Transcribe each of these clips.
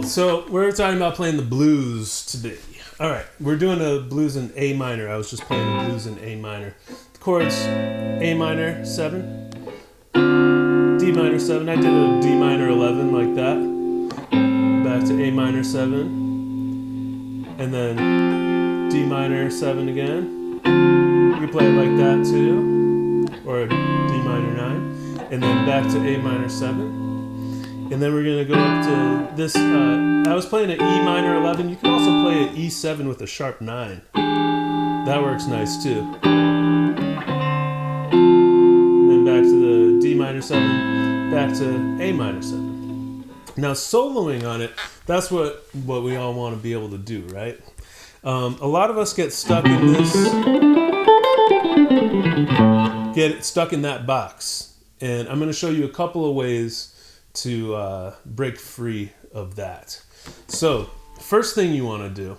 So we're talking about playing the blues today. All right, we're doing a blues in A minor. I was just playing the blues in A minor. The chords: A minor 7, D minor 7. I did a D minor 11 like that. Back to A minor 7, and then D minor 7 again. You can play it like that too, or D minor 9, and then back to A minor 7. And then we're going to go up to this, I was playing an E minor 11. You can also play an E7 with a sharp 9. That works nice too. And then back to the D minor 7, back to A minor 7. Now soloing on it, that's what we all want to be able to do, right? A lot of us get stuck in this, get stuck in that box. And I'm going to show you a couple of ways to break free of that. So first thing you want to do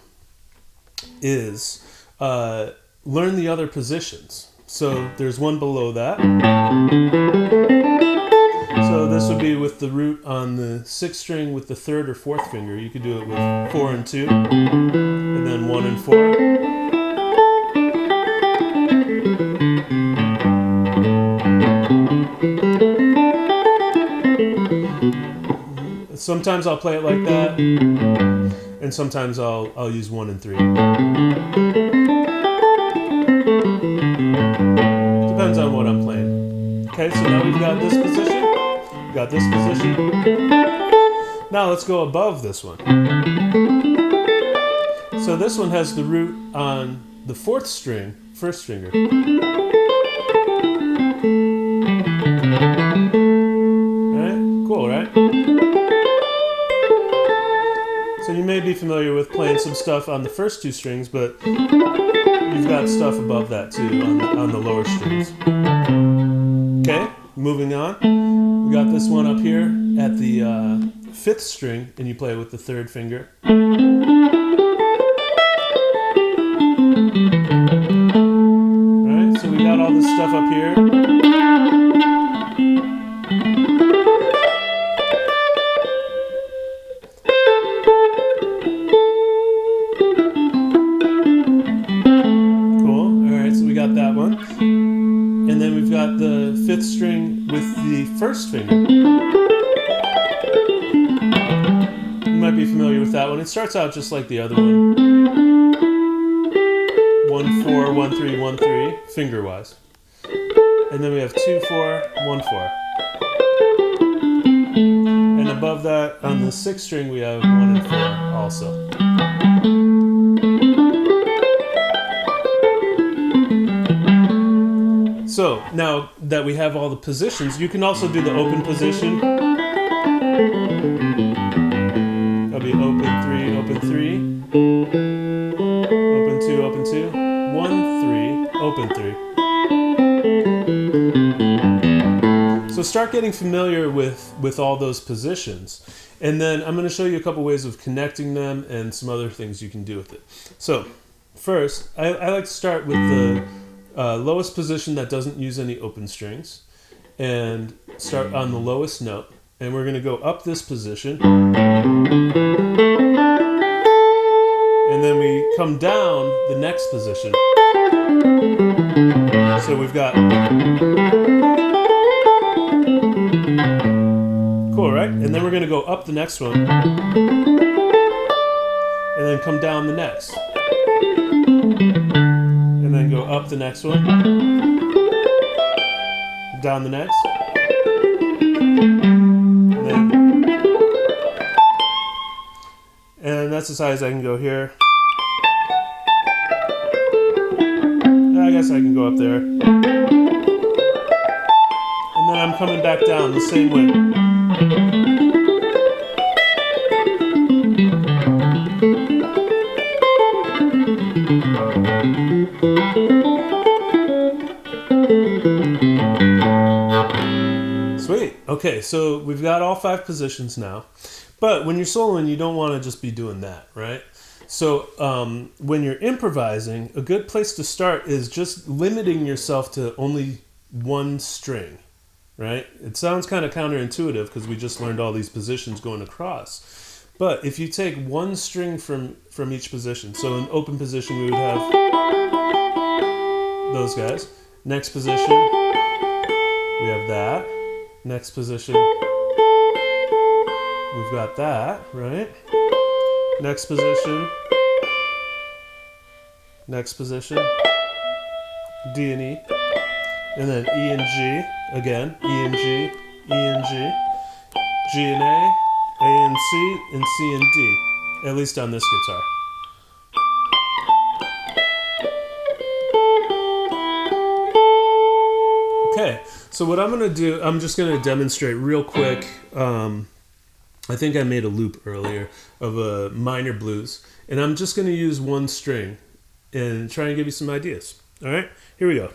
is learn the other positions. So there's one below that. So this would be with the root on the 6th string with the 3rd or 4th finger. You could do it with 4 and 2, and then 1 and 4. Sometimes I'll play it like that, and sometimes I'll use 1 and 3. Depends on what I'm playing. Okay, so now we've got this position. We've got this position. Now let's go above this one. So this one has the root on the 4th string, 1st finger. Alright, cool, right? So you may be familiar with playing some stuff on the first 2 strings, but you've got stuff above that too on the lower strings. Okay, moving on. We got this one up here at the 5th string, and you play with the 3rd finger. Alright, so we got all this stuff up here. And then we've got the 5th string with the 1st finger. You might be familiar with that one. It starts out just like the other one. 1 4 1 3 1 3 finger wise. And then we have 2 4 1 4. And above that on the 6th string we have 1 and 4 also. So now that we have all the positions, you can also do the open position. That'll be open 3, open 3, open 2, open 2, 1, 3, open 3. So start getting familiar with all those positions. And then I'm going to show you a couple ways of connecting them and some other things you can do with it. So first, I like to start with the lowest position that doesn't use any open strings, and start on the lowest note, and we're going to go up this position, and then we come down the next position. So we've got, cool, right? And then we're going to go up the next one, and then come down the next. And then go up the next one, down the next, and that's as high as I can go here. I guess I can go up there. And then I'm coming back down the same way. Sweet. Okay, so we've got all 5 positions now. But when you're soloing, you don't want to just be doing that, right? So when you're improvising, a good place to start is just limiting yourself to only one string, right? It sounds kind of counterintuitive because we just learned all these positions going across. But if you take one string from each position, so in open position we would have those guys. Next position, we have that. Next position, we've got that, right? Next position, D and E, and then E and G, again, E and G, E and G, G and A and C, and C and D, at least on this guitar. Okay, so what I'm going to do, I'm just going to demonstrate real quick. I think I made a loop earlier of a minor blues, and I'm just going to use one string and try and give you some ideas. All right, here we go.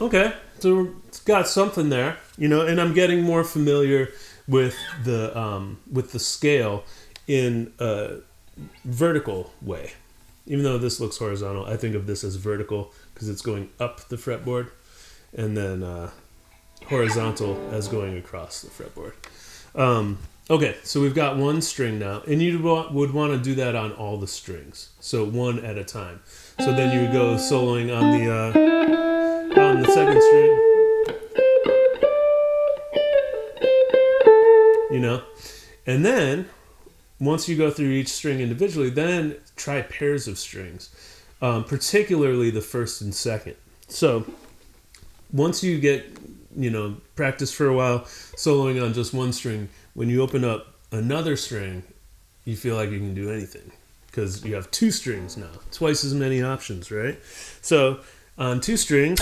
Okay, so it's got something there, you know, and I'm getting more familiar with the scale in a vertical way. Even though this looks horizontal, I think of this as vertical because it's going up the fretboard, and then horizontal as going across the fretboard. Okay, so we've got one string now, and you would want to do that on all the strings, so one at a time. So then you would go soloing on the second string, you know, and then once you go through each string individually, then try pairs of strings, particularly the first and second. So once you get, you know, practice for a while soloing on just one string, when you open up another string, you feel like you can do anything because you have 2 strings now, twice as many options, right? So on 2 strings,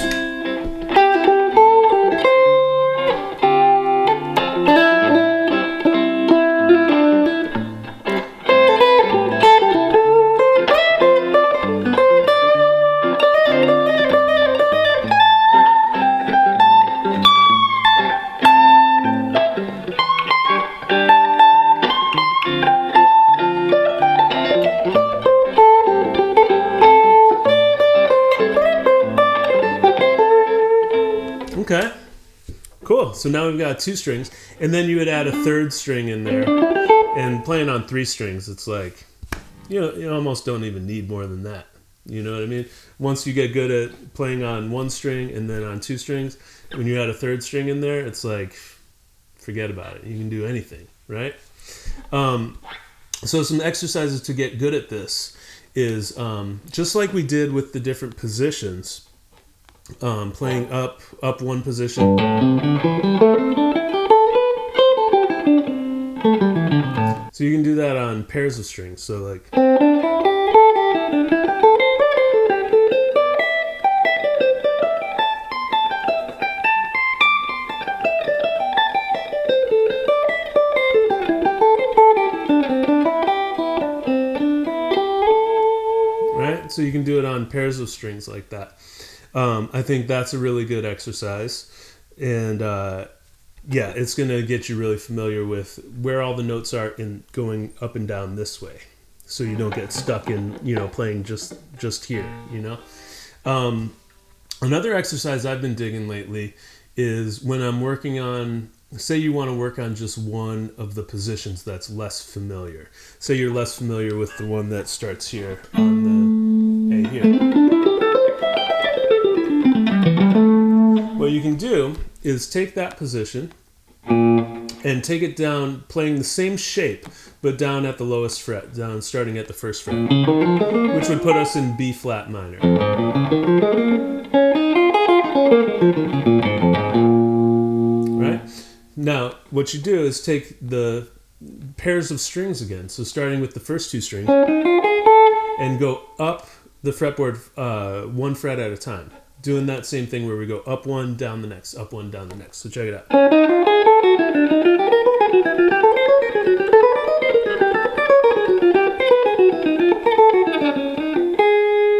okay, cool. So now we've got 2 strings, and then you would add a 3rd string in there, and playing on 3 strings, it's like, you know, you almost don't even need more than that. You know what I mean? Once you get good at playing on 1 string and then on 2 strings, when you add a 3rd string in there, it's like, forget about it. You can do anything, right? So some exercises to get good at this is just like we did with the different positions. Playing up 1 position, so you can do that on pairs of strings. So like, right? So you can do it on pairs of strings like that. I think that's a really good exercise, and yeah, it's going to get you really familiar with where all the notes are in going up and down this way, so you don't get stuck in, you know, playing just here, you know. Another exercise I've been digging lately is when I'm working on, say you want to work on just one of the positions that's less familiar. Say you're less familiar with the one that starts here on the A here. What you can do is take that position and take it down, playing the same shape, but down at the lowest fret, down starting at the 1st fret, which would put us in B flat minor. Right? Now, what you do is take the pairs of strings again. So starting with the first two strings and go up the fretboard 1 fret at a time. Doing that same thing where we go up one, down the next, up one, down the next. So check it out.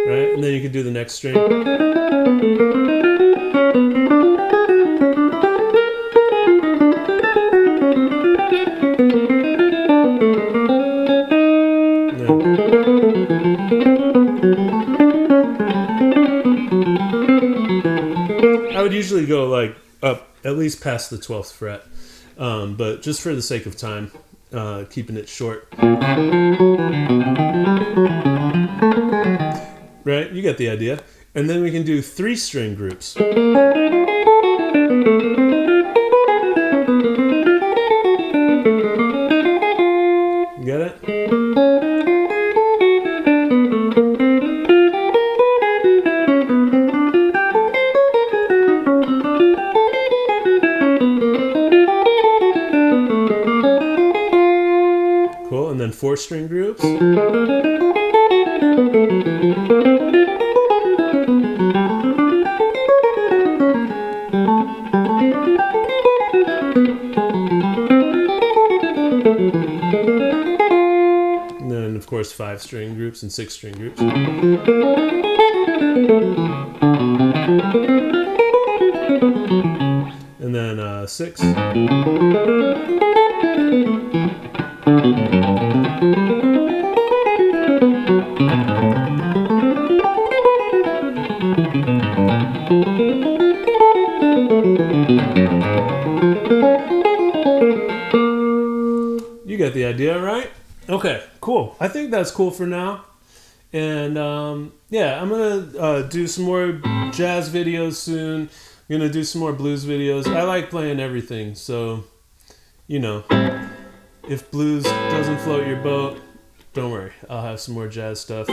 Right? And then you can do the next string. I would usually go like up at least past the 12th fret, but just for the sake of time, keeping it short. Right? You get the idea. And then we can do 3 string groups. You get it? Cool. And then 4 string groups. And then, of course, 5 string groups and 6 string groups. And then 6. You get the idea, right? Okay, cool. I think that's cool for now. And yeah, I'm gonna do some more jazz videos soon. I'm gonna do some more blues videos. I like playing everything, so you know, if blues doesn't float your boat, don't worry, I'll have some more jazz stuff.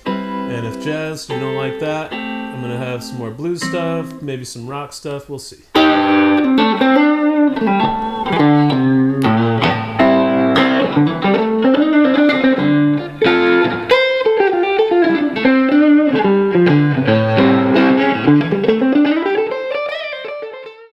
And if jazz, you don't like that, I'm gonna have some more blues stuff, maybe some rock stuff, we'll see.